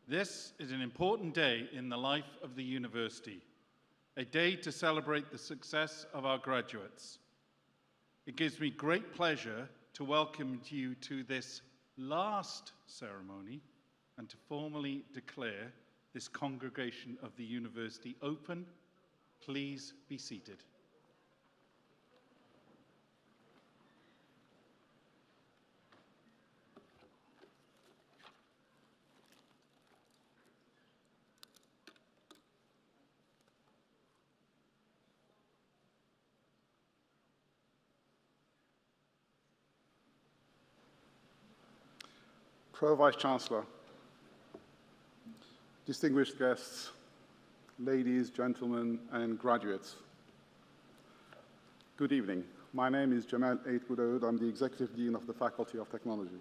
This is an important day in the life of the university, a day to celebrate the success of our graduates. It gives me great pleasure to welcome you to this last ceremony and to formally declare this congregation of the university open. Please be seated. Pro-Vice-Chancellor, distinguished guests, ladies, gentlemen, and graduates. Good evening. My name is Jamal Eid-Goudaoud. I'm the Executive Dean of the Faculty of Technology.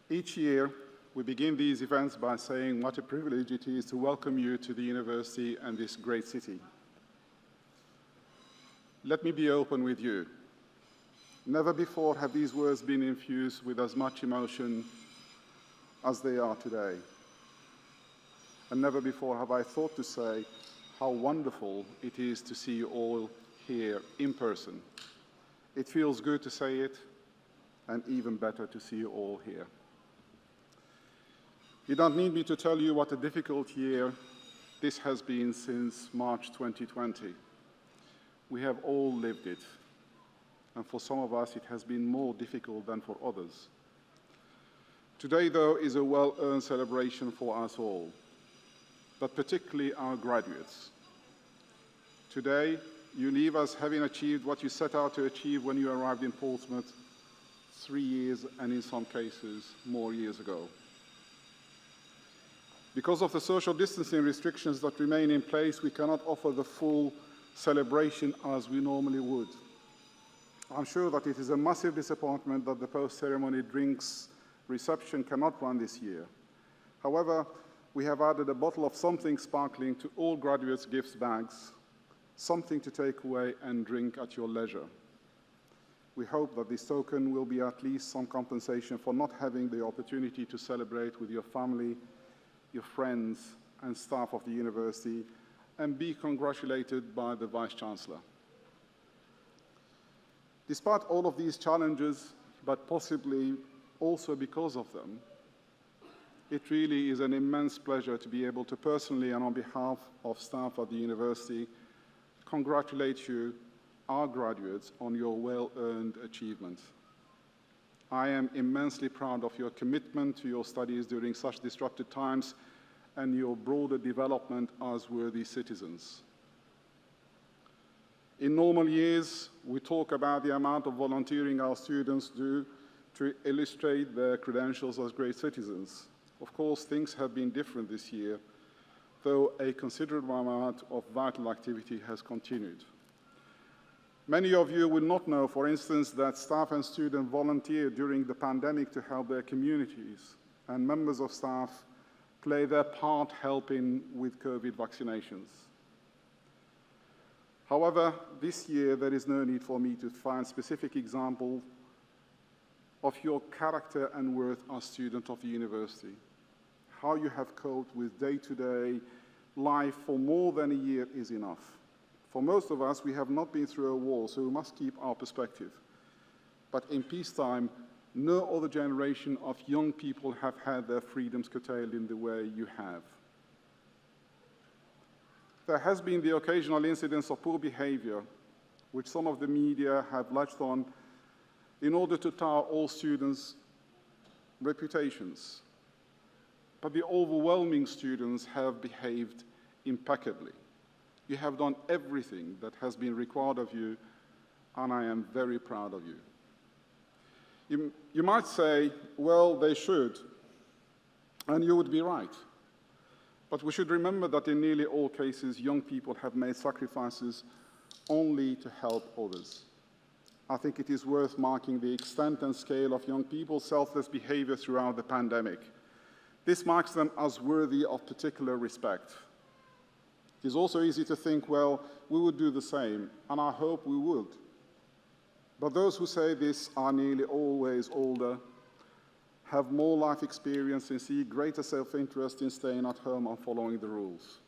Each year, we begin these events by saying what a privilege it is to welcome you to the university and this great city. Let me be open with you. Never before have these words been infused with as much emotion as they are today. And never before have I thought to say how wonderful it is to see you all here in person. It feels good to say it, and even better to see you all here. You don't need me to tell you what a difficult year this has been since March 2020. We have all lived it. And for some of us, it has been more difficult than for others. Today, though, is a well-earned celebration for us all, but particularly our graduates. Today, you leave us having achieved what you set out to achieve when you arrived in Portsmouth 3 years, and in some cases, more years ago. Because of the social distancing restrictions that remain in place, we cannot offer the full celebration as we normally would. I'm sure that it is a massive disappointment that the post-ceremony drinks reception cannot run this year. However, we have added a bottle of something sparkling to all graduates' gift bags, something to take away and drink at your leisure. We hope that this token will be at least some compensation for not having the opportunity to celebrate with your family, your friends, and staff of the university, and be congratulated by the Vice-Chancellor. Despite all of these challenges, but possibly also because of them, it really is an immense pleasure to be able to personally and on behalf of staff at the university congratulate you, our graduates, on your well-earned achievement. I am immensely proud of your commitment to your studies during such disrupted times and your broader development as worthy citizens. In normal years, we talk about the amount of volunteering our students do to illustrate their credentials as great citizens. Of course, things have been different this year, though a considerable amount of vital activity has continued. Many of you will not know, for instance, that staff and students volunteered during the pandemic to help their communities, and members of staff play their part helping with COVID vaccinations. However, this year, there is no need for me to find specific examples of your character and worth as student of the university. How you have coped with day-to-day life for more than a year is enough. For most of us, we have not been through a war, so we must keep our perspective. But in peacetime, no other generation of young people have had their freedoms curtailed in the way you have. There has been the occasional incidents of poor behavior, which some of the media have latched on in order to tar all students' reputations. But the overwhelming students have behaved impeccably. You have done everything that has been required of you, and I am very proud of you. You might say, well, they should, and you would be right. But we should remember that in nearly all cases, young people have made sacrifices only to help others. I think it is worth marking the extent and scale of young people's selfless behavior throughout the pandemic. This marks them as worthy of particular respect. It is also easy to think, well, we would do the same, and I hope we would. But those who say this are nearly always older, have more life experience and see greater self-interest in staying at home and following the rules.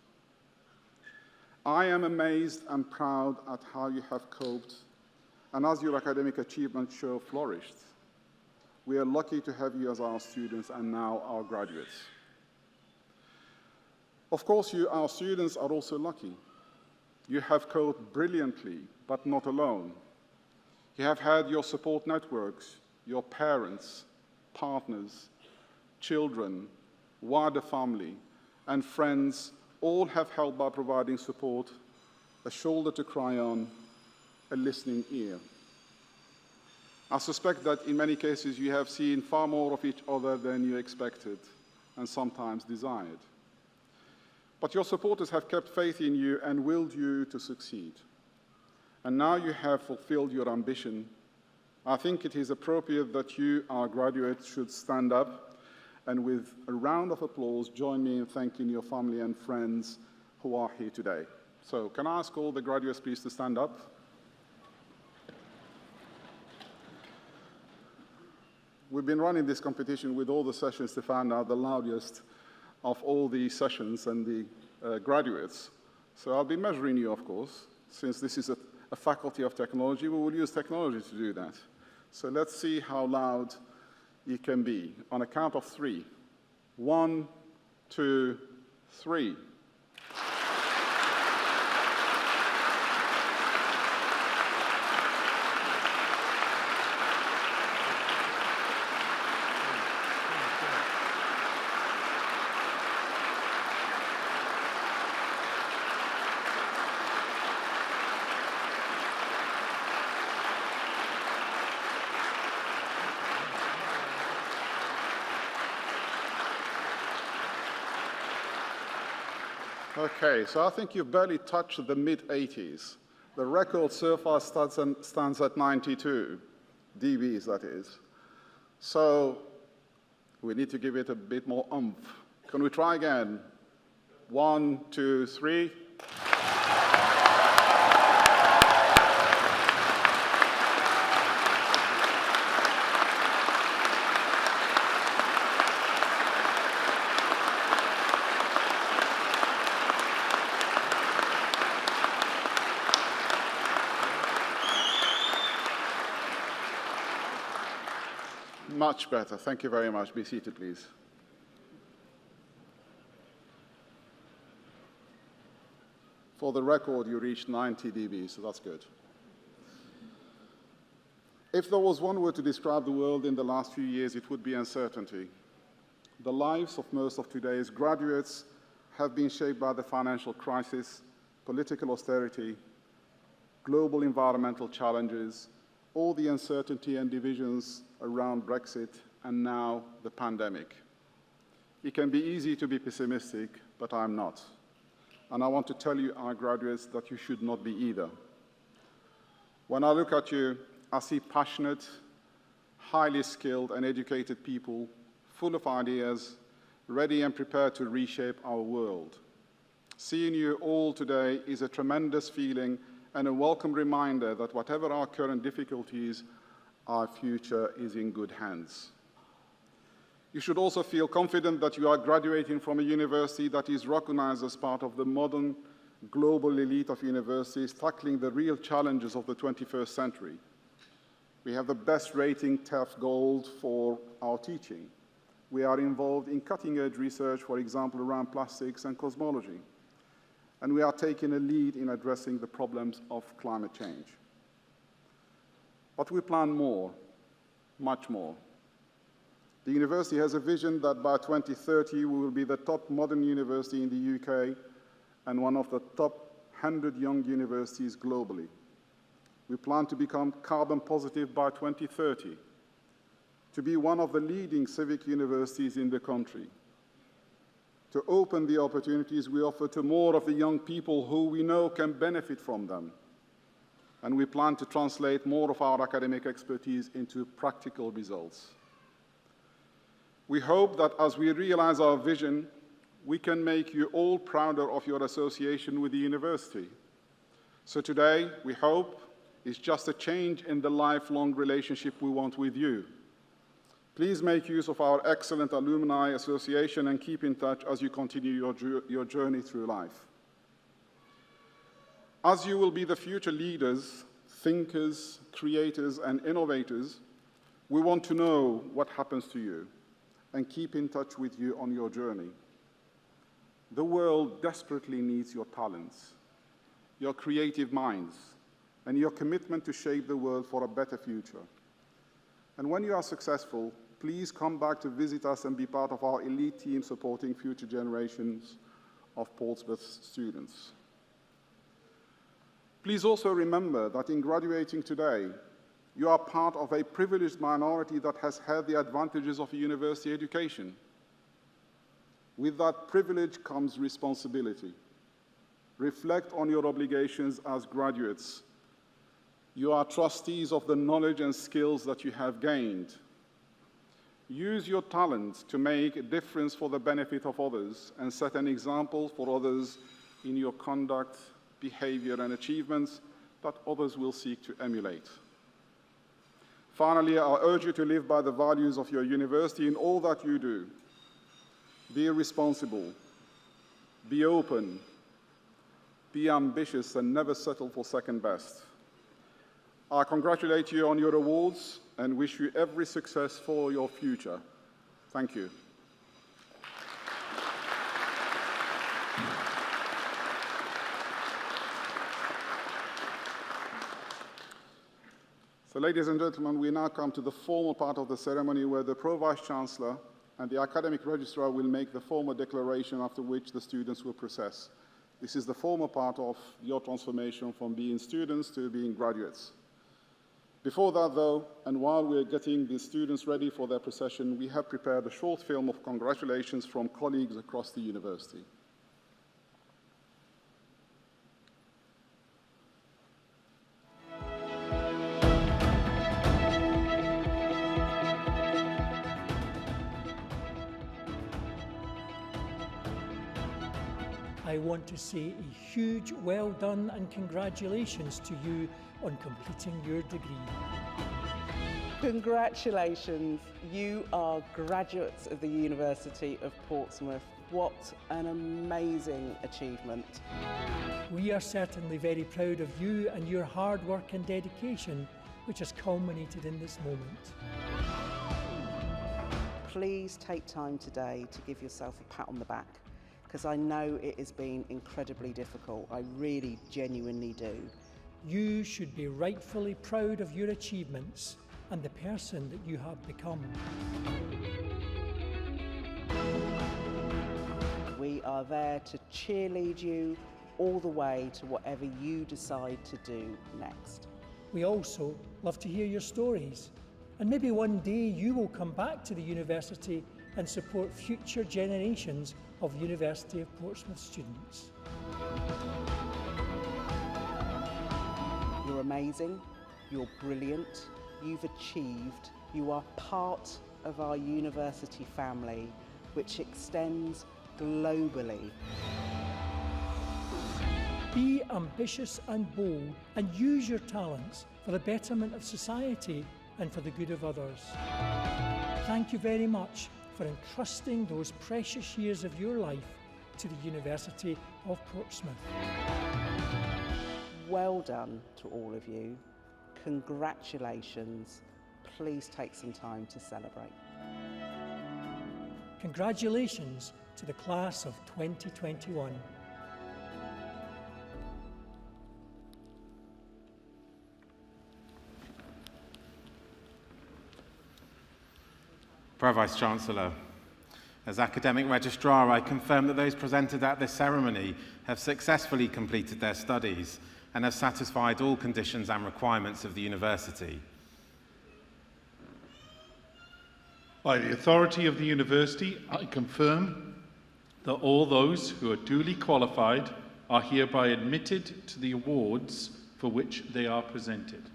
I am amazed and proud at how you have coped, and as your academic achievements show, flourished. We are lucky to have you as our students and now our graduates. Of course, you, our students, are also lucky. You have coped brilliantly, but not alone. You have had your support networks, your parents, partners, children, wider family, and friends all have helped by providing support, a shoulder to cry on, a listening ear. I suspect that in many cases you have seen far more of each other than you expected and sometimes desired. But your supporters have kept faith in you and willed you to succeed. And now you have fulfilled your ambition. I think it is appropriate that you, our graduates, should stand up and with a round of applause join me in thanking your family and friends who are here today. So can I ask all the graduates please to stand up? We've been running this competition with all the sessions to find out the loudest of all the sessions and the graduates. So I'll be measuring you, of course. Since this is a faculty of technology, we will use technology to do that. So let's see how loud you can be. On a count of 3. 1, 2, 3. Okay, so I think you've barely touched the mid-80s. The record so far stands at 92 dBs, that is. So we need to give it a bit more oomph. Can we try again? 1, 2, 3. Much better. Thank you very much. Be seated, please. For the record, you reached 90 dB, so that's good. If there was one word to describe the world in the last few years, it would be uncertainty. The lives of most of today's graduates have been shaped by the financial crisis, political austerity, global environmental challenges, all the uncertainty and divisions around Brexit, and now the pandemic. It can be easy to be pessimistic, but I'm not. And I want to tell you, our graduates, that you should not be either. When I look at you, I see passionate, highly skilled and educated people, full of ideas, ready and prepared to reshape our world. Seeing you all today is a tremendous feeling and a welcome reminder that whatever our current difficulties, our future is in good hands. You should also feel confident that you are graduating from a university that is recognized as part of the modern global elite of universities tackling the real challenges of the 21st century. We have the best rating, TEF Gold, for our teaching. We are involved in cutting-edge research, for example, around plastics and cosmology. And we are taking a lead in addressing the problems of climate change. But we plan more, much more. The university has a vision that by 2030 we will be the top modern university in the UK and one of the top 100 young universities globally. We plan to become carbon positive by 2030, to be one of the leading civic universities in the country, to open the opportunities we offer to more of the young people who we know can benefit from them. And we plan to translate more of our academic expertise into practical results. We hope that as we realize our vision, we can make you all prouder of your association with the university. So today, we hope, is just a change in the lifelong relationship we want with you. Please make use of our excellent Alumni Association and keep in touch as you continue your journey through life. As you will be the future leaders, thinkers, creators, and innovators, we want to know what happens to you and keep in touch with you on your journey. The world desperately needs your talents, your creative minds, and your commitment to shape the world for a better future. And when you are successful, please come back to visit us and be part of our elite team supporting future generations of Portsmouth students. Please also remember that in graduating today, you are part of a privileged minority that has had the advantages of a university education. With that privilege comes responsibility. Reflect on your obligations as graduates. You are trustees of the knowledge and skills that you have gained. Use your talents to make a difference for the benefit of others and set an example for others in your conduct, behavior, and achievements that others will seek to emulate. Finally, I urge you to live by the values of your university in all that you do. Be responsible, be open, be ambitious, and never settle for second best. I congratulate you on your awards and wish you every success for your future. Thank you. So, ladies and gentlemen, we now come to the formal part of the ceremony where the Pro-Vice-Chancellor and the Academic Registrar will make the formal declaration, after which the students will process. This is the formal part of your transformation from being students to being graduates. Before that, though, and while we're getting the students ready for their procession, we have prepared a short film of congratulations from colleagues across the university. I want to say a huge well done and congratulations to you on completing your degree. Congratulations, you are graduates of the University of Portsmouth. What an amazing achievement. We are certainly very proud of you and your hard work and dedication, which has culminated in this moment. Please take time today to give yourself a pat on the back, because I know it has been incredibly difficult. I really genuinely do. You should be rightfully proud of your achievements and the person that you have become. We are there to cheerlead you all the way to whatever you decide to do next. We also love to hear your stories, and maybe one day you will come back to the university and support future generations of University of Portsmouth students. You're amazing, you're brilliant, you've achieved, you are part of our university family, which extends globally. Be ambitious and bold, and use your talents for the betterment of society and for the good of others. Thank you very much for entrusting those precious years of your life to the University of Portsmouth. Well done to all of you. Congratulations. Please take some time to celebrate. Congratulations to the class of 2021. Pro-Vice-Chancellor, as Academic Registrar, I confirm that those presented at this ceremony have successfully completed their studies and have satisfied all conditions and requirements of the university. By the authority of the university, I confirm that all those who are duly qualified are hereby admitted to the awards for which they are presented.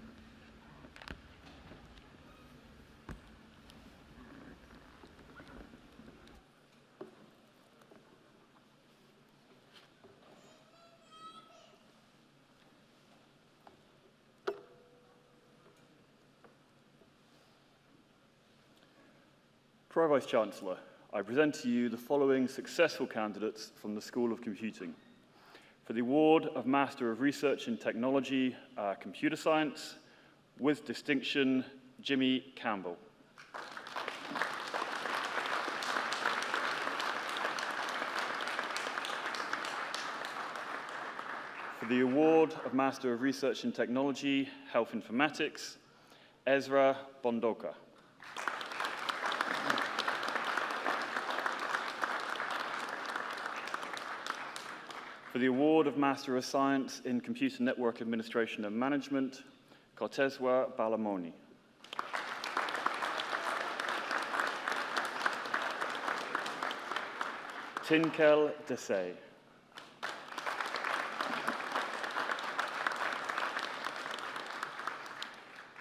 Pro-Vice-Chancellor, I present to you the following successful candidates from the School of Computing. For the award of Master of Research in Technology, Computer Science, with distinction, Jimmy Campbell. For the award of Master of Research in Technology, Health Informatics, Ezra Bondoka. For the award of Master of Science in Computer Network Administration and Management, Cortezwa Balamoni. Tinkel Desai.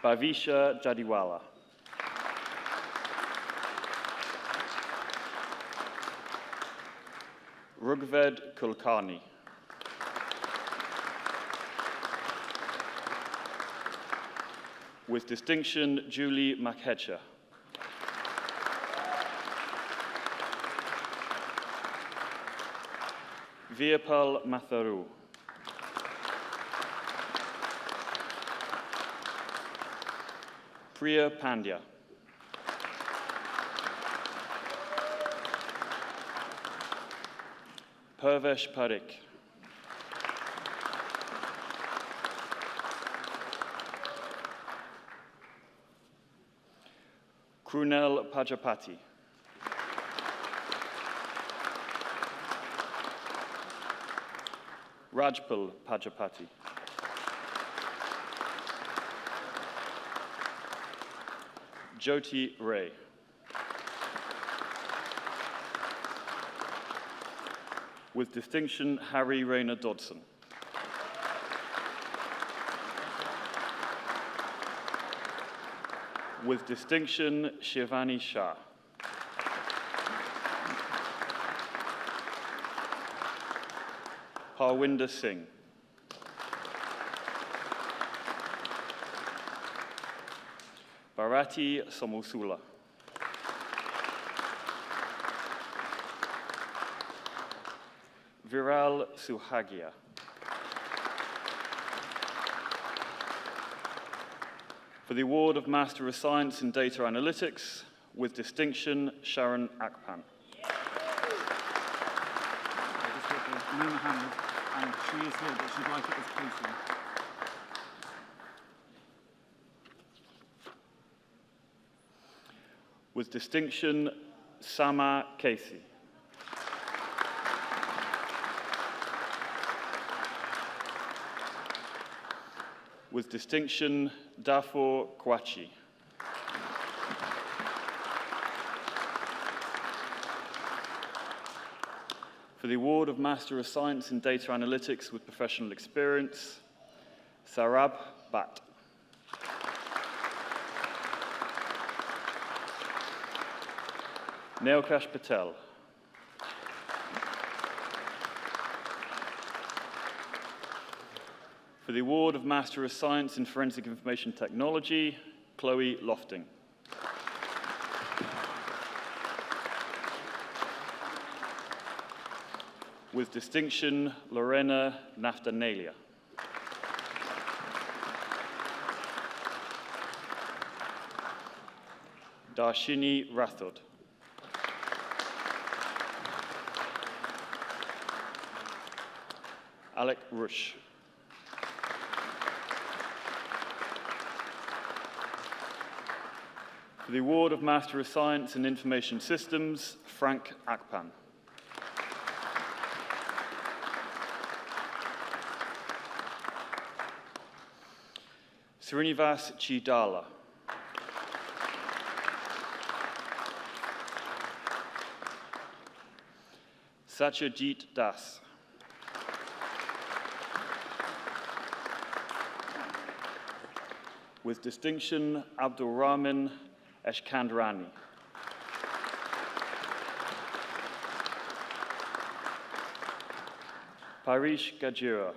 Bhavisha Jadiwala. Rugved Kulkarni. With distinction, Julie Makhecha. Virpal Matharu. Priya Pandya. Purvesh Parikh. Krunel Pajapati. Rajpal Pajapati. Jyoti Ray. With distinction, Harry Rayner Dodson. With distinction, Shivani Shah. Harwinder Singh. Bharati Somusula. Viral Suhagia. For the award of Master of Science in Data Analytics, with distinction, Sharon Akpan. Nina Hammond, and she is here, but she'd like it as posting. With distinction, Sama Casey. With distinction, Dafor Kwachi. For the award of Master of Science in Data Analytics with Professional Experience, Sarab Bhatt. Neelkash Patel. For the award of Master of Science in Forensic Information Technology, Chloe Lofting. With distinction, Lorena Naftanalia. Darshini Rathod. Alec Rush. For the award of Master of Science in Information Systems, Frank Akpan. Srinivas Chidala. Satyajit Das. With distinction, Abdul Rahman Eshkandrani. Parish Gajira.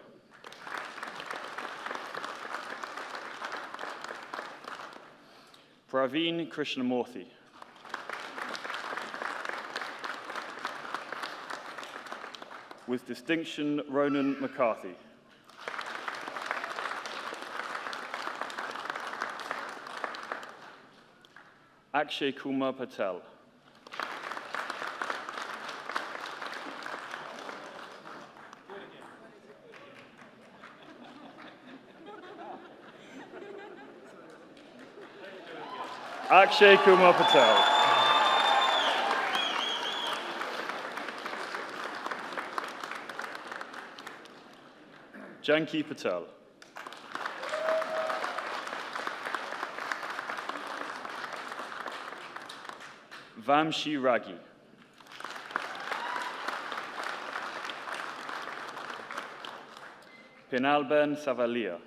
Praveen Krishnamurthy. With distinction, Ronan McCarthy. Akshay Kumar Patel. Akshay Kumar Patel. Janki Patel. Vamshi Raghi. Pinalben Savalia.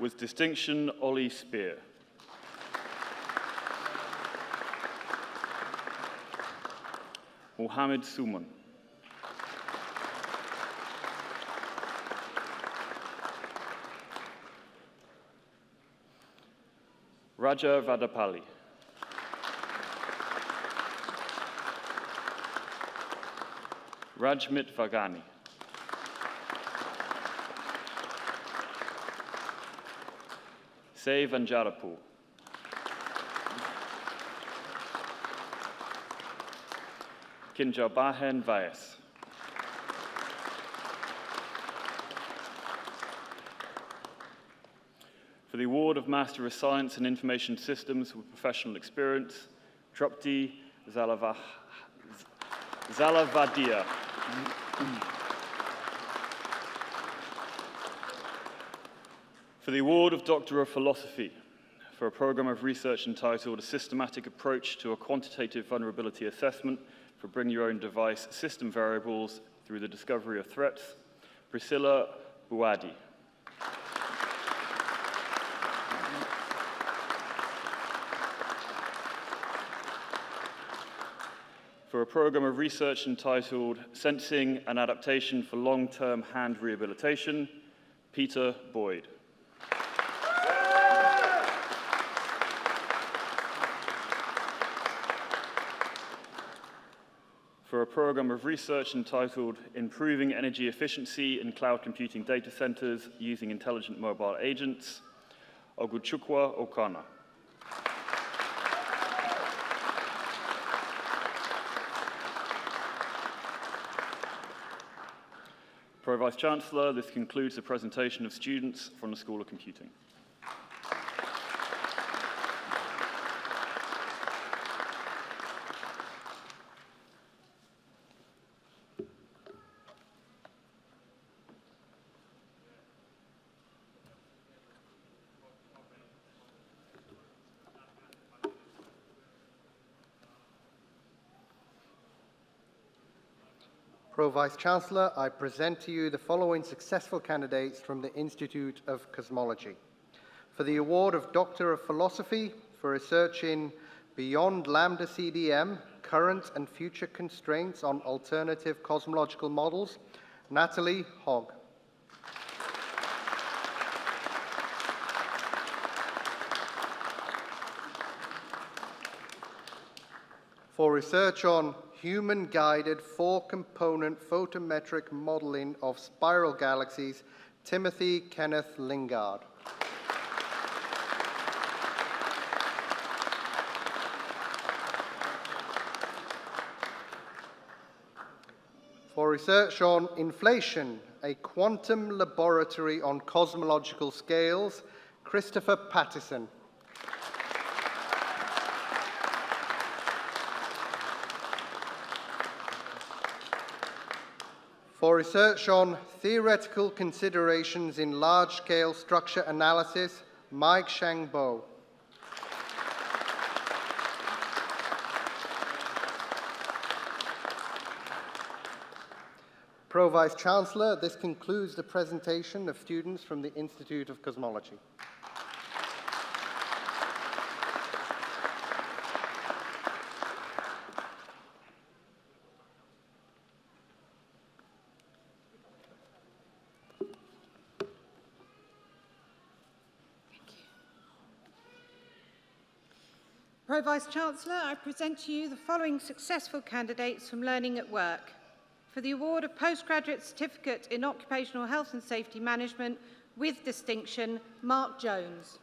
With distinction, Ollie Spear. Mohammed Suman. Raja Vadapalli. Rajmit Vagani. Say Vanjarapur. Kinjabahen Vyas. For the award of Master of Science in Information Systems with Professional Experience, Trupti Zalavadia. For the award of Doctor of Philosophy for a program of research entitled A Systematic Approach to a Quantitative Vulnerability Assessment for Bring Your Own Device System Variables Through the Discovery of Threats, Priscilla Buadi. For a program of research entitled Sensing and Adaptation for Long-Term Hand Rehabilitation, Peter Boyd. For a program of research entitled Improving Energy Efficiency in Cloud Computing Data Centers Using Intelligent Mobile Agents, Oguchukwu Okana. Pro Vice-Chancellor, this concludes the presentation of students from the School of Computing. Pro Vice-Chancellor, I present to you the following successful candidates from the Institute of Cosmology. For the award of Doctor of Philosophy for research in Beyond Lambda CDM, Current and Future Constraints on Alternative Cosmological Models, Natalie Hogg. For research on human-guided four-component photometric modeling of spiral galaxies, Timothy Kenneth Lingard. For research on inflation, a quantum laboratory on cosmological scales, Christopher Pattison. For research on theoretical considerations in large-scale structure analysis, Mike Shangbo. Pro Vice-Chancellor, this concludes the presentation of students from the Institute of Cosmology. Pro-Vice-Chancellor, I present to you the following successful candidates from Learning at Work. For the award of Postgraduate Certificate in Occupational Health and Safety Management with distinction, Mark Jones.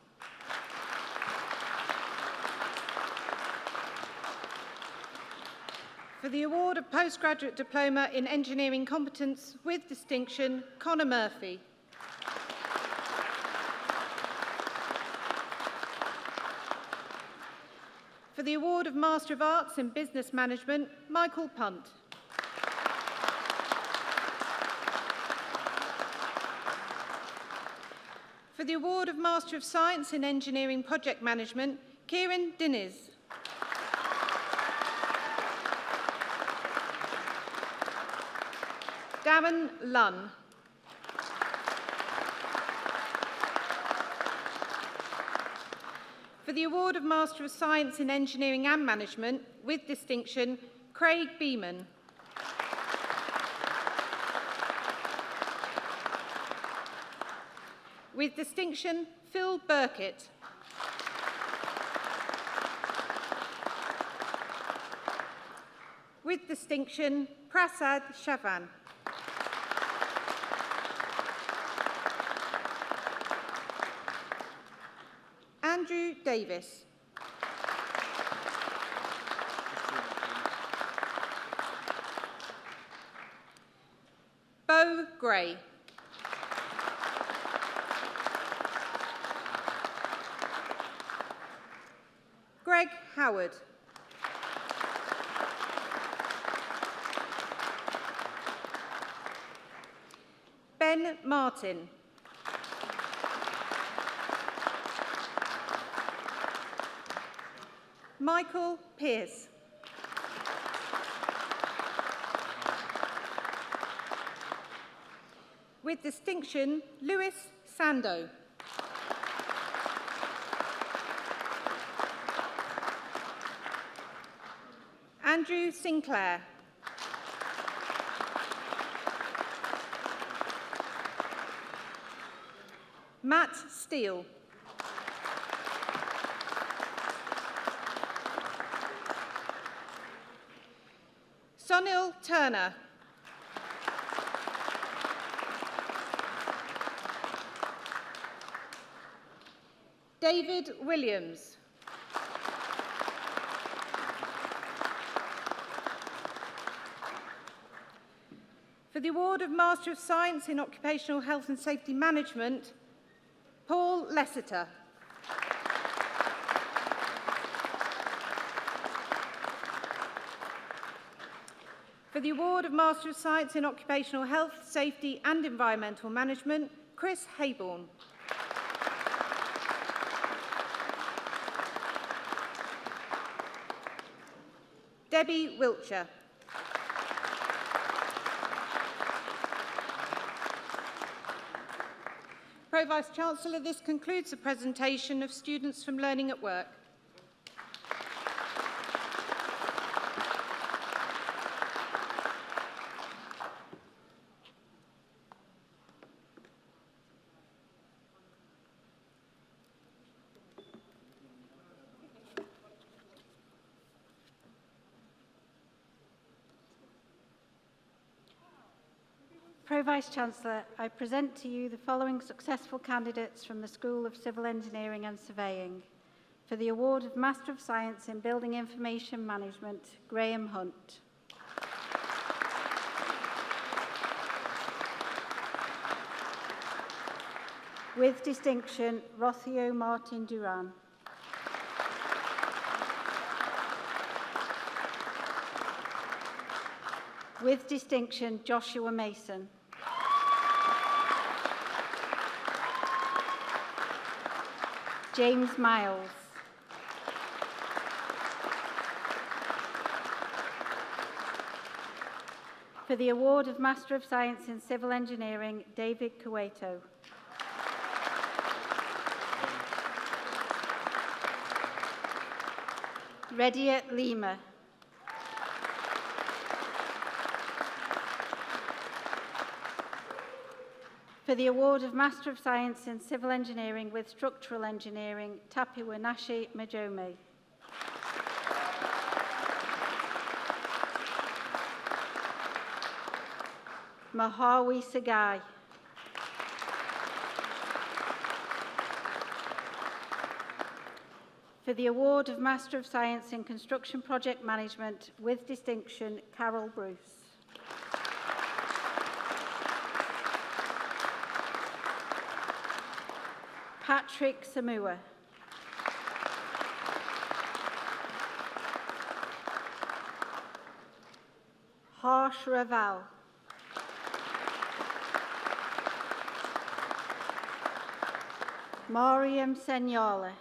For the award of Postgraduate Diploma in Engineering Competence with distinction, Connor Murphy. For the award of Master of Arts in Business Management, Michael Punt. For the award of Master of Science in Engineering Project Management, Kieran Diniz. Darren Lunn. For the award of Master of Science in Engineering and Management with distinction, Craig Beeman. With distinction, Phil Burkett. With distinction, Prasad Shavan. Andrew Davis. Bo Gray. Greg Howard. Ben Martin. Michael Pearce. With distinction, Lewis Sando. Andrew Sinclair. Matt Steele. Sonil Turner. David Williams. For the award of Master of Science in Occupational Health and Safety Management, Paul Lessiter. For the award of Master of Science in Occupational Health, Safety and Environmental Management, Chris Hayborn. Debbie Wiltshire. Pro-Vice-Chancellor, this concludes the presentation of students from Learning at Work. Pro-Vice-Chancellor, I present to you the following successful candidates from the School of Civil Engineering and Surveying. For the award of Master of Science in Building Information Management, Graham Hunt. With distinction, Rothio Martin Duran. With distinction, Joshua Mason. James Miles. For the award of Master of Science in Civil Engineering, David Cueto. Redia Lima. For the award of Master of Science in Civil Engineering with Structural Engineering, Tapiwanashi Majome. Mahawi Sagai. For the award of Master of Science in Construction Project Management with distinction, Carol Bruce. Patrick Samua. Harsh Raval. Mariam Senyala.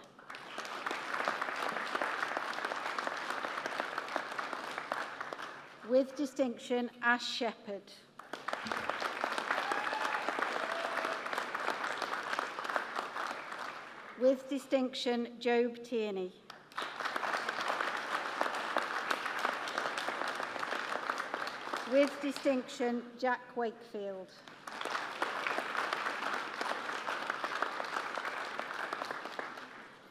With distinction, Ash Shepherd. With distinction, Job Tierney. With distinction, Jack Wakefield.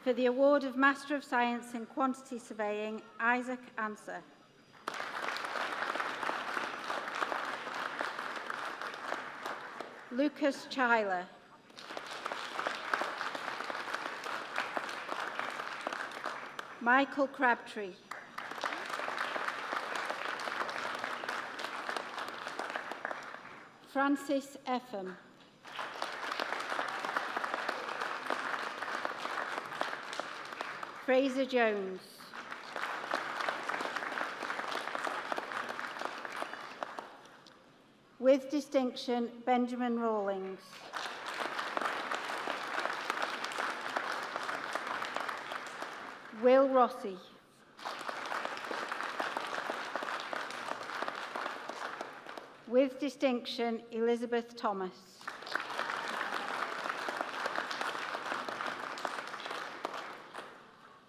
For the award of Master of Science in Quantity Surveying, Isaac Answer. Lucas Chyler. Michael Crabtree. Francis Effam. Fraser Jones. With distinction, Benjamin Rawlings. Will Rossi. With distinction, Elizabeth Thomas.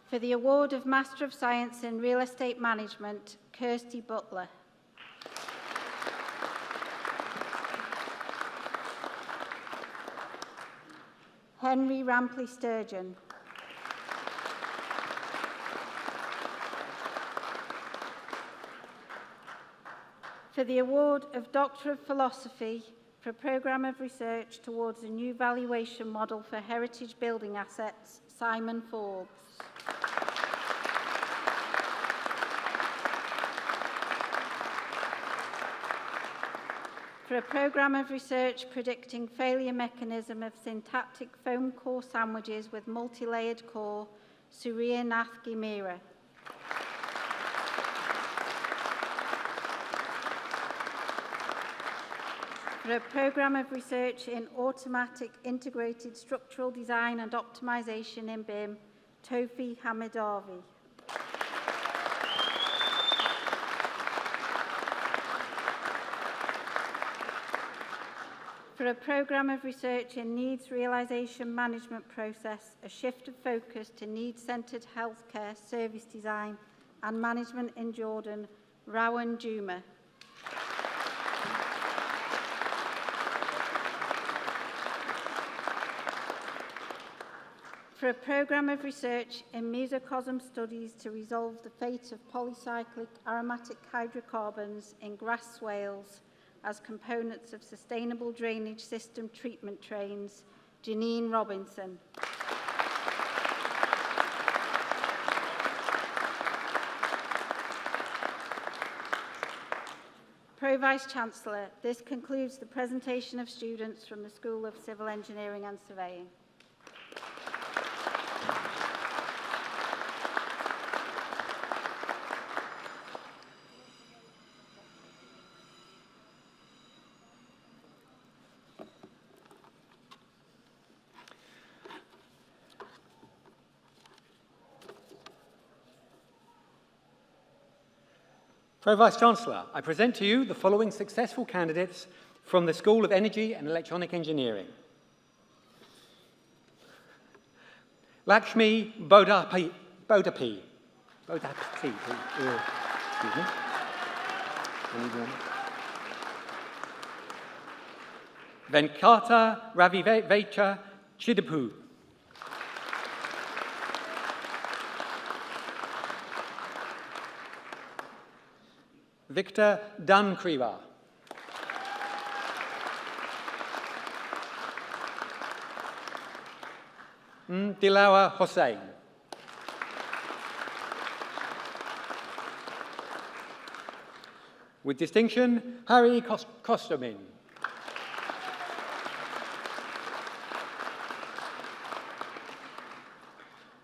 For the award of Master of Science in Real Estate Management, Kirsty Butler. Henry Rampley Sturgeon. For the award of Doctor of Philosophy for a programme of research towards a new valuation model for heritage building assets, Simon Forbes. For a programme of research predicting failure mechanism of syntactic foam core sandwiches with multi-layered core, Surya Nath Gimira. For a programme of research in automatic integrated structural design and optimisation in BIM, Tofi Hamidavi. For a programme of research in needs realisation management process, a shift of focus to needs-centred healthcare service design and management in Jordan, Rowan Juma. For a programme of research in mesocosm studies to resolve the fate of polycyclic aromatic hydrocarbons in grass swales as components of sustainable drainage system treatment trains, Janine Robinson. Pro-Vice-Chancellor, this concludes the presentation of students from the School of Civil Engineering and Surveying. Pro-Vice-Chancellor, I present to you the following successful candidates from the School of Energy and Electronic Engineering. Lakshmi Bodapi. Excuse me. Venkata Ravivecha Chidapu. Victor Dunkriva. Dilawa Hossain. With distinction, Harry Kostomin.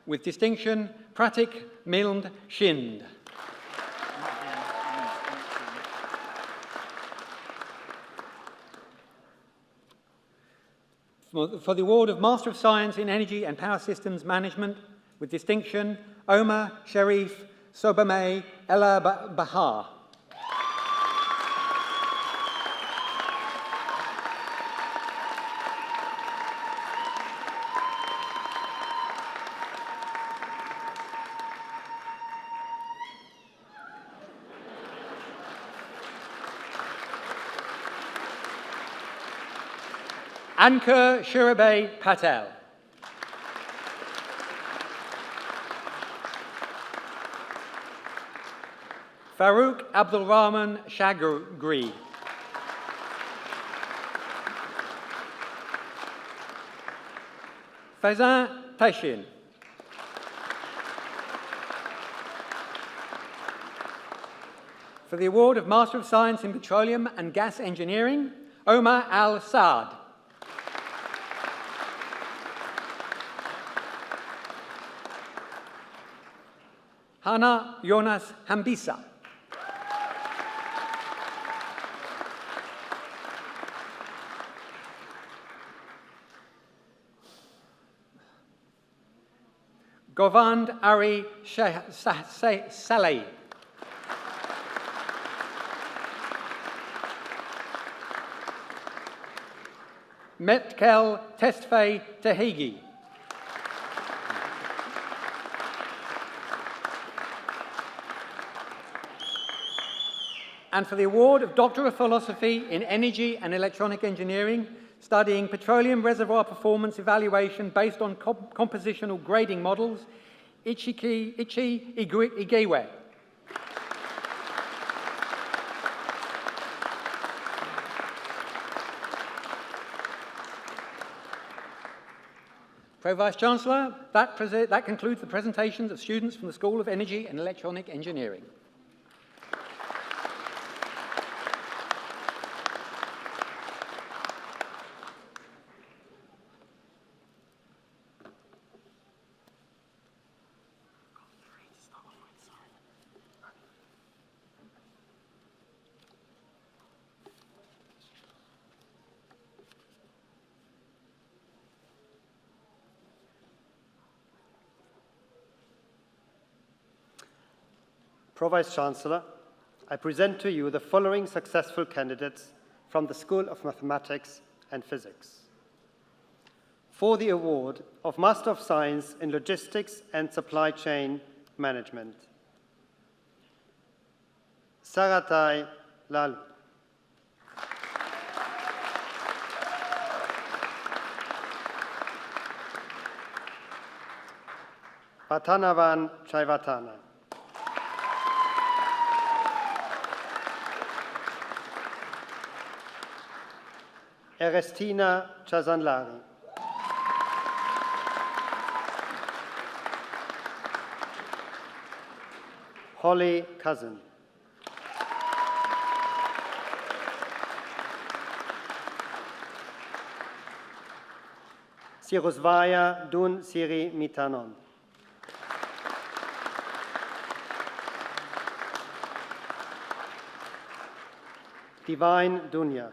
With distinction, Pratik Milnd Shind. For the award of Master of Science in Energy and Power Systems Management, with distinction, Omar Sharif Sobamay Ella Bahar. Ankur Shirabay Patel. Farouk Abdulrahman Shagri. Faizan Tashin. For the award of Master of Science in Petroleum and Gas Engineering, Omar Al-Saad. Hana Jonas Hambisa. Govind Ari Saleh. Metkel Testfei Tehegi. And for the award of Doctor of Philosophy in Energy and Electronic Engineering, studying petroleum reservoir performance evaluation based on compositional grading models, Ichi Igewe. Pro-Vice-Chancellor, that concludes the presentations of students from the School of Energy and Electronic Engineering. Pro-Vice-Chancellor, I present to you the following successful candidates from the School of Mathematics and Physics. For the award of Master of Science in Logistics and Supply Chain Management, Saratai Lalu. Patanavan Chaivatana. Erestina Chazanlari. Holly Cousin. Sirosvaya Dun Siri Mitanon. Divine Dunya.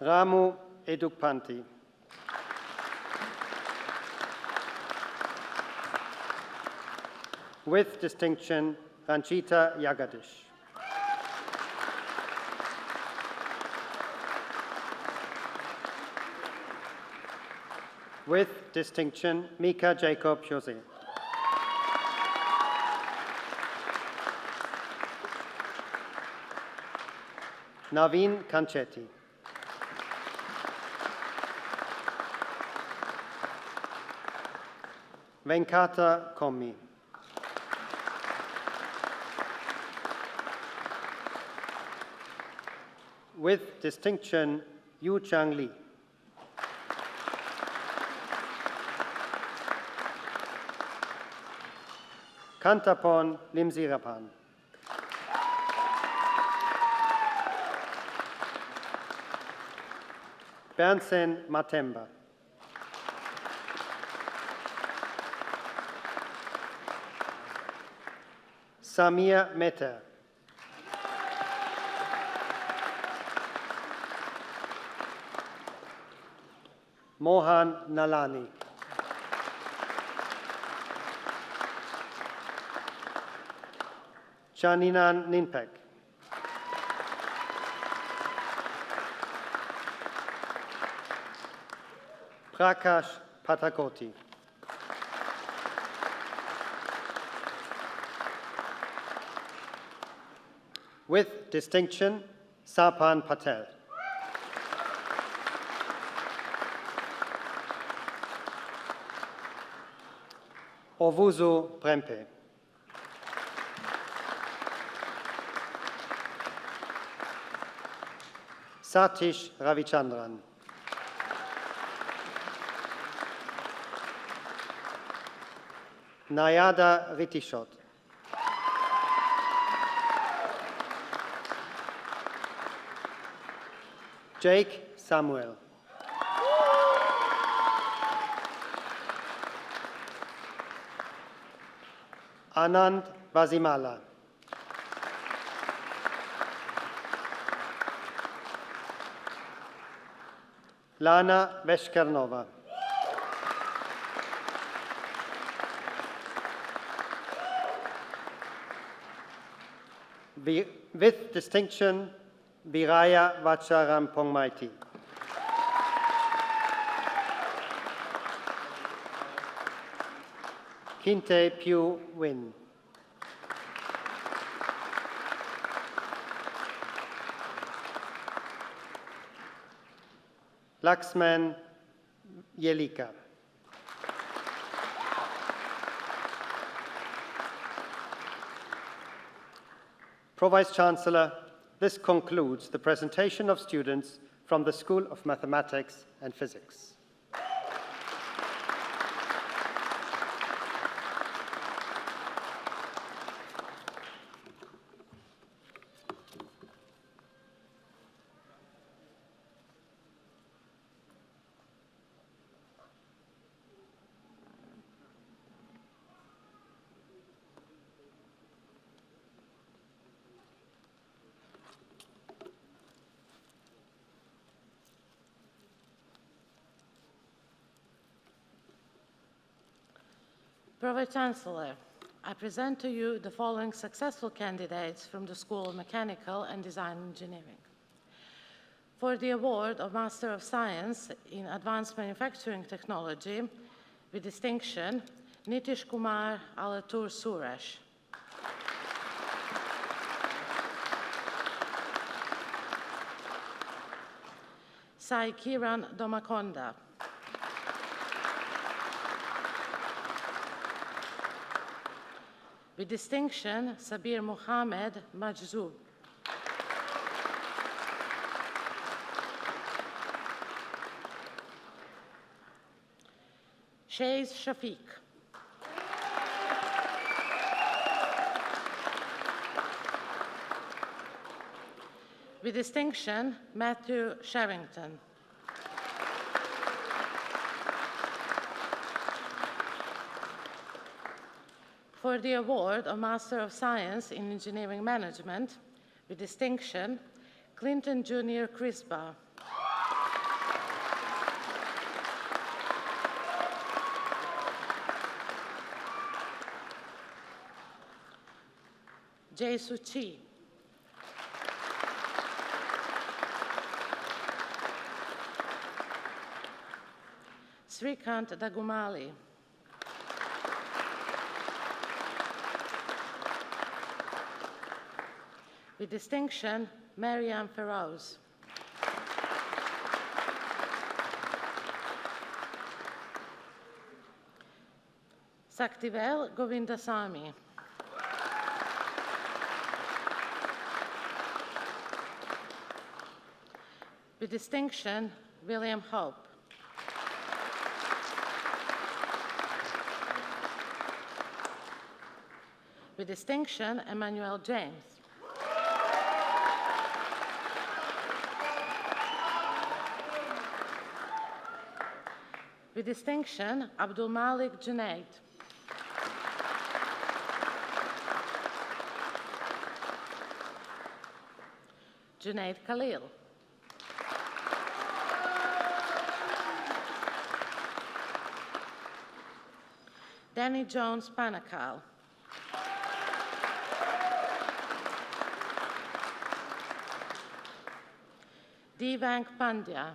Ramu Edukpanti. With distinction, Ranjita Yagadish. With distinction, Mika Jacob Jose. Naveen Kanchetti. Venkata Kommi. With distinction, Yu Chang Li. Kantapon Limsirapan. Bernsen Matemba. Samir Meter. Mohan Nalani. Chaninan Ninpek. Prakash Patakoti. With distinction, Sarpan Patel. Ovuzo Prempe. Satish Ravichandran. Nayada Ritishot. Jake Samuel. Anand Vazimala. Lana Veshkarnova. With distinction, Viraya Vacharam Pongmaiti. Kinte Pyu Win. Laxman Yelika. Pro-Vice-Chancellor, this concludes the presentation of students from the School of Mathematics and Physics. Pro-Vice-Chancellor, I present to you the following successful candidates from the School of Mechanical and Design Engineering. For the award of Master of Science in Advanced Manufacturing Technology, with distinction, Nitish Kumar Alatur Suresh. Sai Kiran Domakonda. With distinction, Sabir Mohammed Majzoub. Shaiz Shafiq. With distinction, Matthew Sherrington. For the award of Master of Science in Engineering Management, with distinction, Clinton Jr. Crispa. Jay Suchi. Srikant Dagumali. With distinction, Mariam Feroz. Saktivel Govindasamy. With distinction, William Hope. With distinction, Emmanuel James. With distinction, Abdul Malik Junaid. Junaid Khalil. Danny Jones Panakal. Divank Pandya.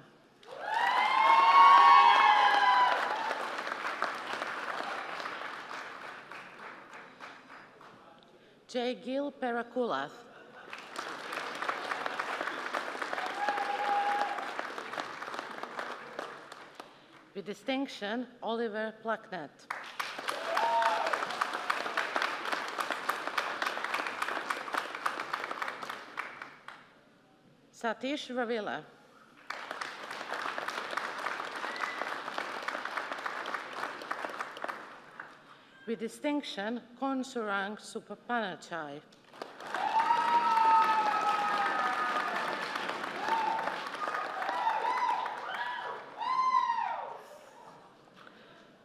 J. Gil Perakulath. With distinction, Oliver Plucknett. Satish Ravila. With distinction, Konsurang Supapanachai.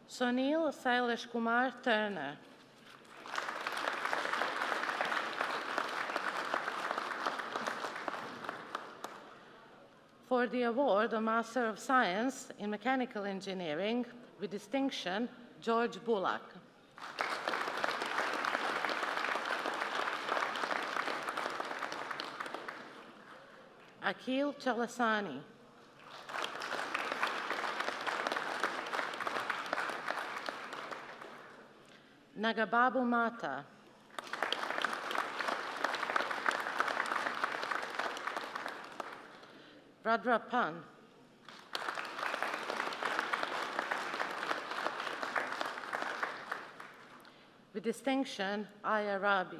Sunil Sailesh Kumar Turner. For the award of Master of Science in Mechanical Engineering, with distinction, George Bullock. Akhil Chalasani. Nagababu Mata. Radrapan. With distinction, Aya Rabi.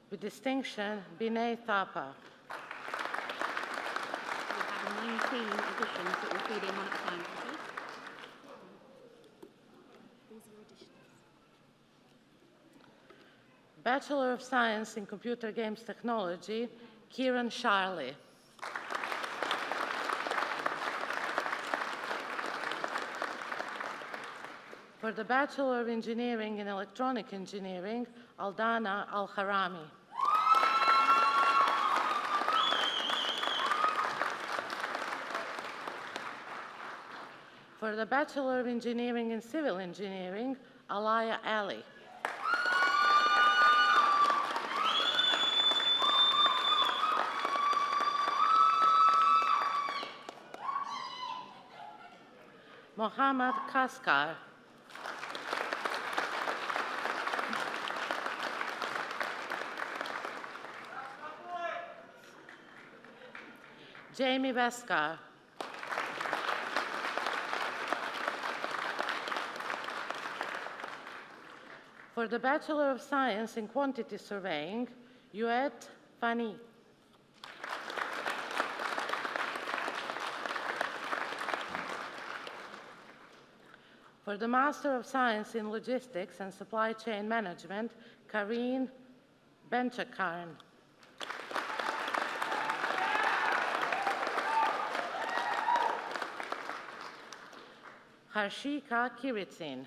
With distinction, Binay Thapa. We have 19 additions that will feed in one at a time, please. These are additions. Bachelor of Science in Computer Games Technology, Kieran Charley. For the Bachelor of Engineering in Electronic Engineering, Aldana Al-Harami. For the Bachelor of Engineering in Civil Engineering, Alaya Ali. Mohammad Kaskar. Jamie Beskar. For the Bachelor of Science in Quantity Surveying, Yuet Fani. For the Master of Science in Logistics and Supply Chain Management, Karine Benchakarn. Harshika Kiritsin.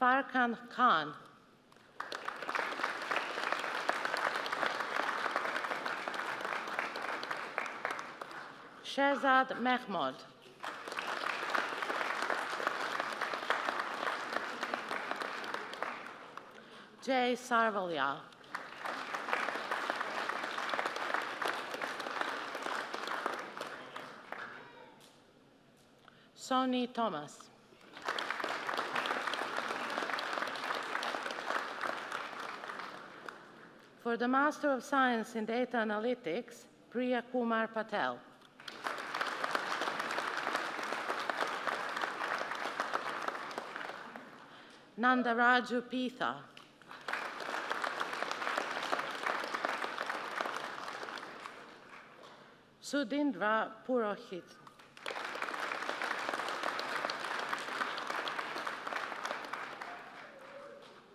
Farkan Khan. Shehzad Mehmood. Jay Sarvalia. Sonny Thomas. For the Master of Science in Data Analytics, Priya Kumar Patel. Nandaraju Pitha. Sudhindra Purohit.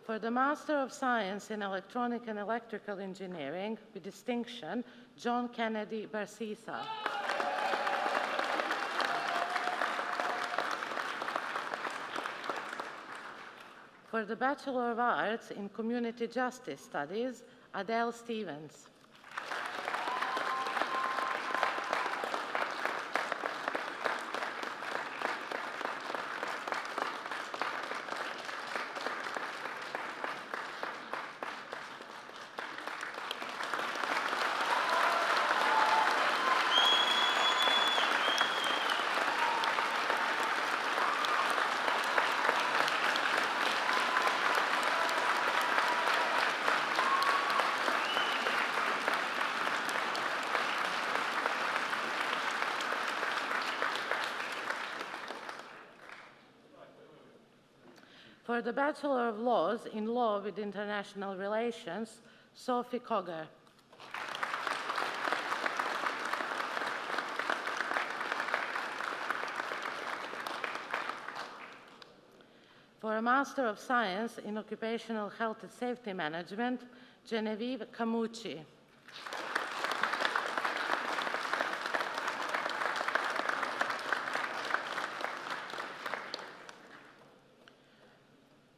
For the Master of Science in Electronic and Electrical Engineering, with distinction, John Kennedy Barsisa. For the Bachelor of Arts in Community Justice Studies, Adele Stevens. For the Bachelor of Laws in Law with International Relations, Sophie Cogger. For a Master of Science in Occupational Health and Safety Management, Genevieve Camucci.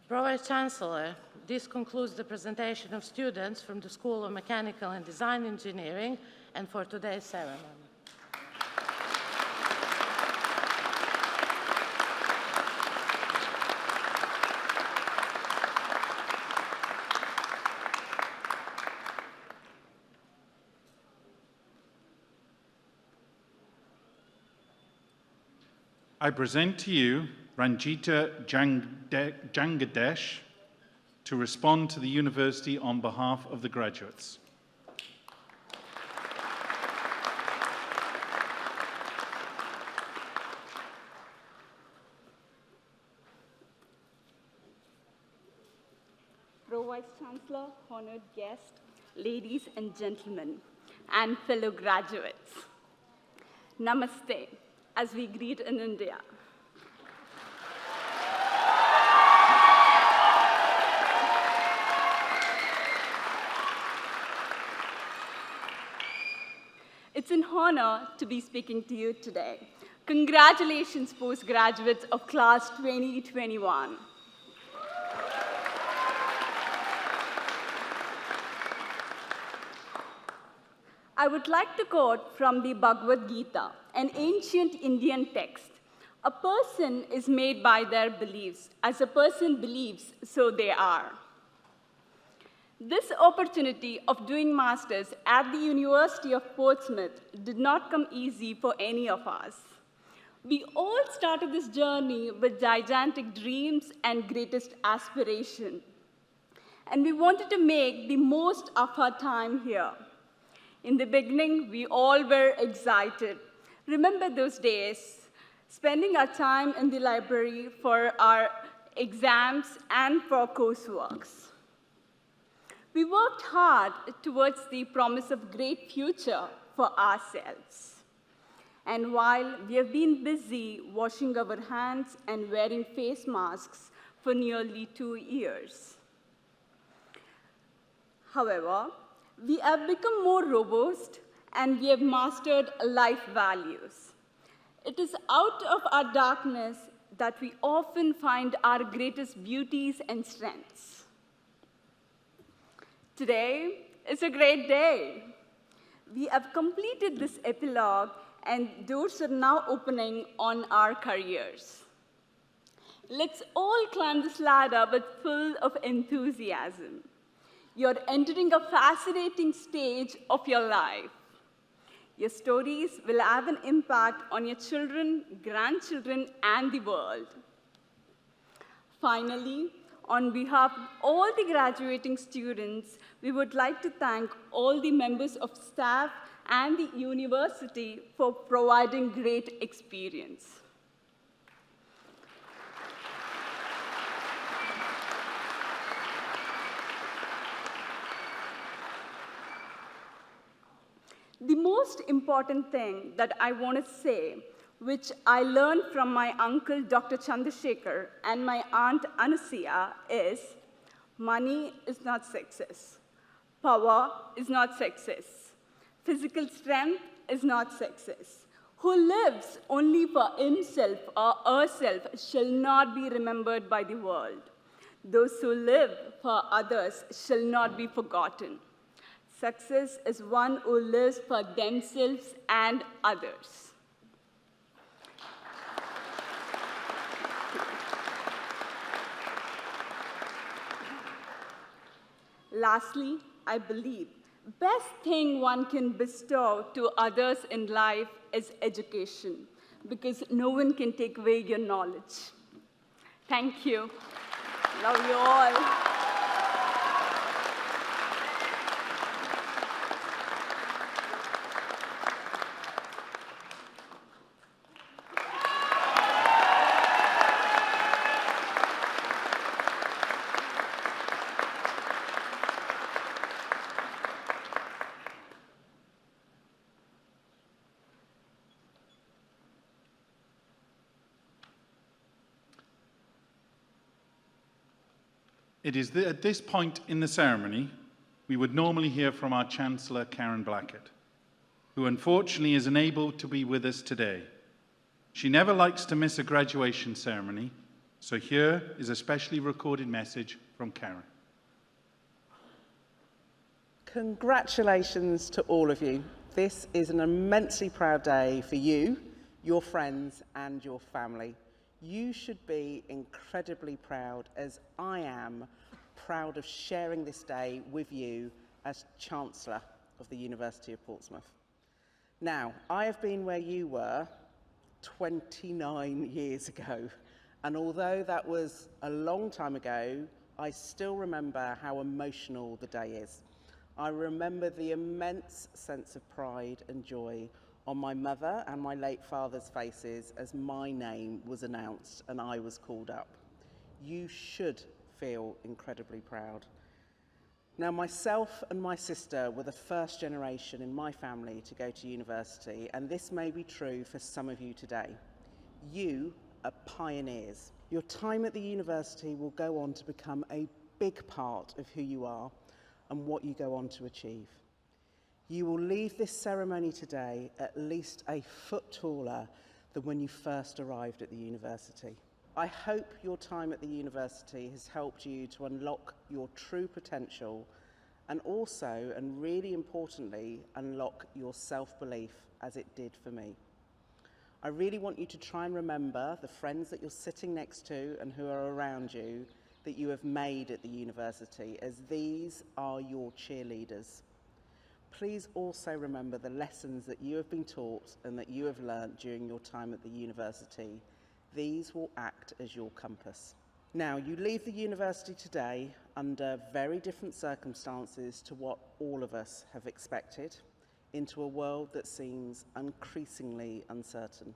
Pro-Chancellor, this concludes the presentation of students from the School of Mechanical and Design Engineering and for today's ceremony. I present to you Ranjita Jangadesh to respond to the university on behalf of the graduates. Pro-Vice-Chancellor, honored guests, ladies and gentlemen, and fellow graduates. Namaste, as we greet in India. It's an honor to be speaking to you today. Congratulations, postgraduates of class 2021. I would like to quote from the Bhagavad Gita, an ancient Indian text. A person is made by their beliefs. As a person believes, so they are. This opportunity of doing masters at the University of Portsmouth did not come easy for any of us. We all started this journey with gigantic dreams and greatest aspiration. And we wanted to make the most of our time here. In the beginning, we all were excited. Remember those days, spending our time in the library for our exams and for courseworks. We worked hard towards the promise of great future for ourselves. And while we have been busy washing our hands and wearing face masks for nearly 2 years. However, we have become more robust and we have mastered life values. It is out of our darkness that we often find our greatest beauties and strengths. Today is a great day. We have completed this epilogue and doors are now opening on our careers. Let's all climb this ladder with full of enthusiasm. You're entering a fascinating stage of your life. Your stories will have an impact on your children, grandchildren, and the world. Finally, on behalf of all the graduating students, we would like to thank all the members of staff and the university for providing great experience. The most important thing that I want to say, which I learned from my uncle, Dr. Chandrasekhar, and my aunt, Anasia, is money is not success. Power is not success. Physical strength is not success. Who lives only for himself or herself shall not be remembered by the world. Those who live for others shall not be forgotten. Success is one who lives for themselves and others. Lastly, I believe best thing one can bestow to others in life is education, because no one can take away your knowledge. Thank you. Love you all. It is at this point in the ceremony we would normally hear from our Chancellor, Karen Blackett, who unfortunately is unable to be with us today. She never likes to miss a graduation ceremony, so here is a specially recorded message from Karen. Congratulations to all of you. This is an immensely proud day for you, your friends, and your family. You should be incredibly proud, as I am proud of sharing this day with you as Chancellor of the University of Portsmouth. Now, I have been where you were 29 years ago, and although that was a long time ago, I still remember how emotional the day is. I remember the immense sense of pride and joy on my mother and my late father's faces as my name was announced and I was called up. You should feel incredibly proud. Now, myself and my sister were the first generation in my family to go to university, and this may be true for some of you today. You are pioneers. Your time at the university will go on to become a big part of who you are and what you go on to achieve. You will leave this ceremony today at least a foot taller than when you first arrived at the university. I hope your time at the university has helped you to unlock your true potential and also, and really importantly, unlock your self-belief as it did for me. I really want you to try and remember the friends that you're sitting next to and who are around you that you have made at the university, as these are your cheerleaders. Please also remember the lessons that you have been taught and that you have learnt during your time at the university. These will act as your compass. Now, you leave the university today under very different circumstances to what all of us have expected, into a world that seems increasingly uncertain.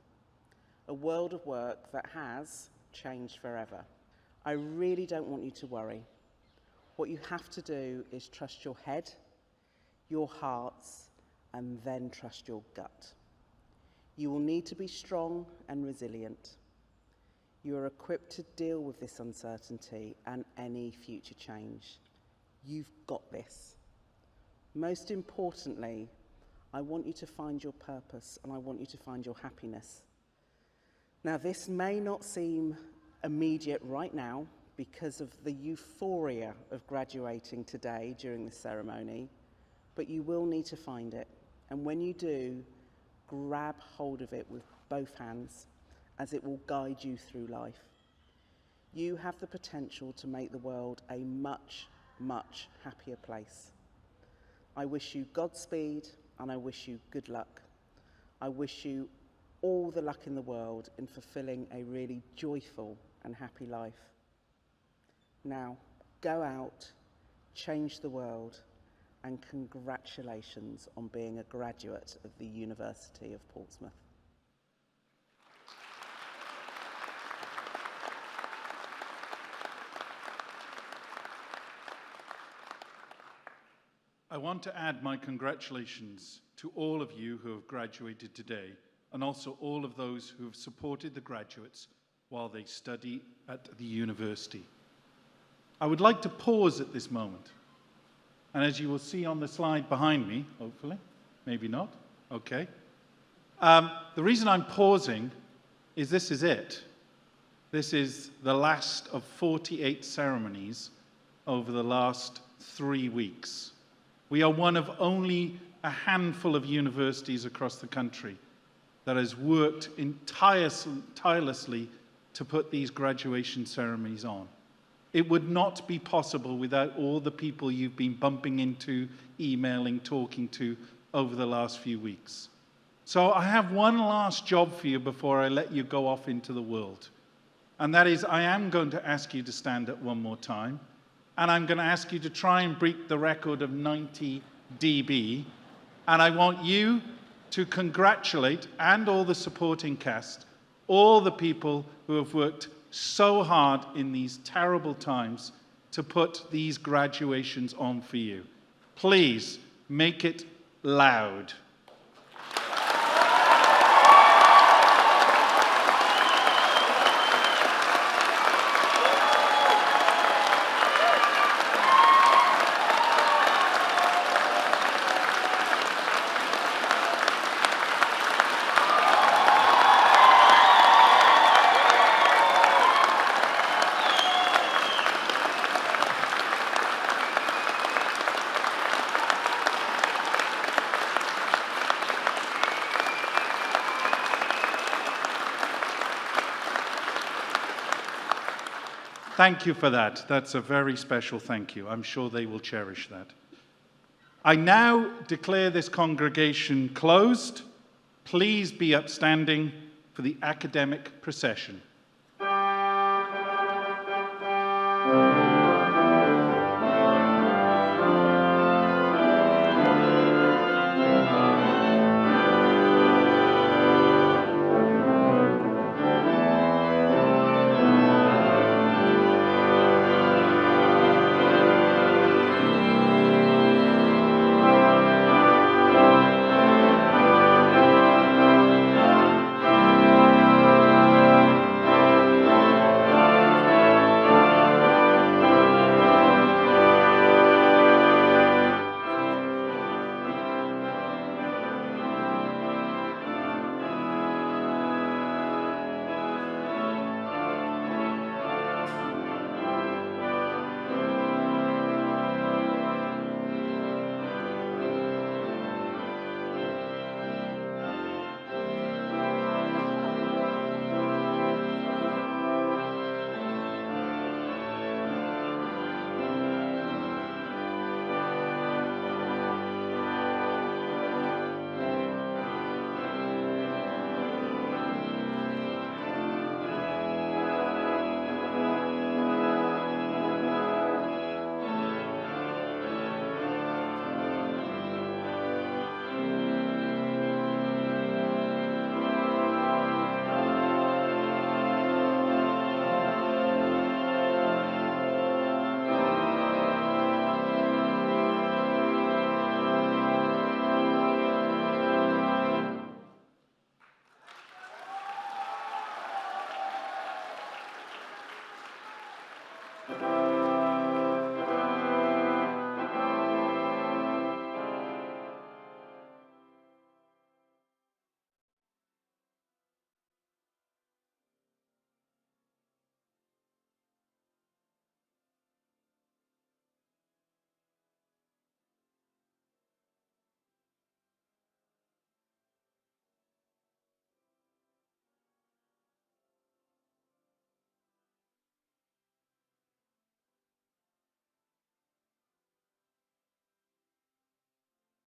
A world of work that has changed forever. I really don't want you to worry. What you have to do is trust your head, your hearts, and then trust your gut. You will need to be strong and resilient. You are equipped to deal with this uncertainty and any future change. You've got this. Most importantly, I want you to find your purpose and I want you to find your happiness. Now, this may not seem immediate right now because of the euphoria of graduating today during the ceremony, but you will need to find it. And when you do, grab hold of it with both hands, as it will guide you through life. You have the potential to make the world a much, much happier place. I wish you Godspeed and I wish you good luck. I wish you all the luck in the world in fulfilling a really joyful and happy life. Now, go out, change the world, and congratulations on being a graduate of the University of Portsmouth. I want to add my congratulations to all of you who have graduated today, and also all of those who have supported the graduates while they study at the university. I would like to pause at this moment. And as you will see on the slide behind me, hopefully, maybe not, okay. The reason I'm pausing is this is it. This is the last of 48 ceremonies over the last 3 weeks. We are one of only a handful of universities across the country that has worked tirelessly to put these graduation ceremonies on. It would not be possible without all the people you've been bumping into, emailing, talking to over the last few weeks. So I have one last job for you before I let you go off into the world. And that is, I am going to ask you to stand up one more time. And I'm going to ask you to try and break the record of 90 dB. And I want you to congratulate, and all the supporting cast, all the people who have worked so hard in these terrible times to put these graduations on for you. Please make it loud. Thank you for that. That's a very special thank you. I'm sure they will cherish that. I now declare this congregation closed. Please be upstanding for the academic procession.